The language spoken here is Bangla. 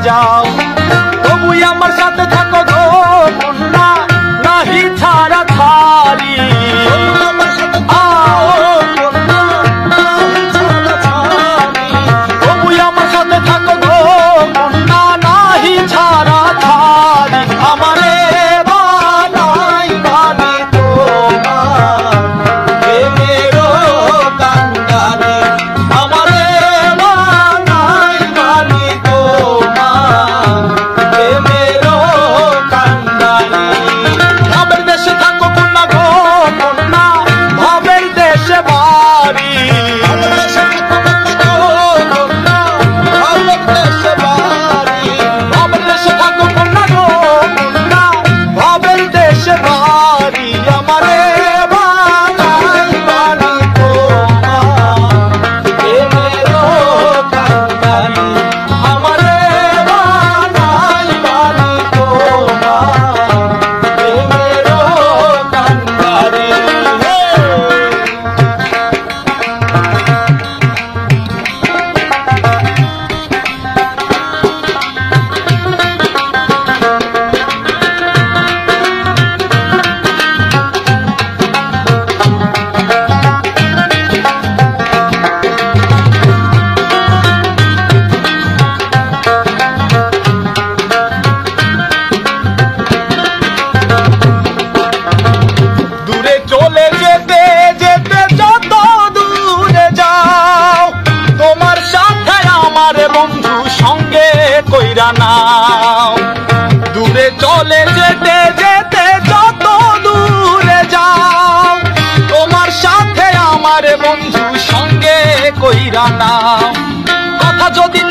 যাও, তবুই আমার সাথে থাকো গো কন্যা, নাহি ছাড়া ছাড়ি। তবুই আমার সাথে থাকো গো কন্যা, নাহি ছাড়া ছাড়ি। আমারে বানাই বানি তোমার প্রেমেরও কান্ডারি, আমারে বানাই বানি তোমার প্রেমেরও কান্ডারি। ভাবের দেশে থাকো কন্যা গো কন্যা, ভাবের দেশে বাড়ি। ভাবের দেশে থাকো কন্যা গো কন্যা, ভাবের দেশে বাড়ি। আমারে বানাই বানি তোমার প্রেমেরও কান্ডারি, আমারে বানাই বানি তোমার প্রেমেরও কান্ডারি। দূরে চলে যেতে যেতে যত দূরে যাও, তোমার সাথে আমার বন্ধু সঙ্গে কইরা নাও। দূরে চলে যেতে যেতে যত দূরে যাও, তোমার সাথে আমার বন্ধু সঙ্গে কইরা নাও। কথা যদি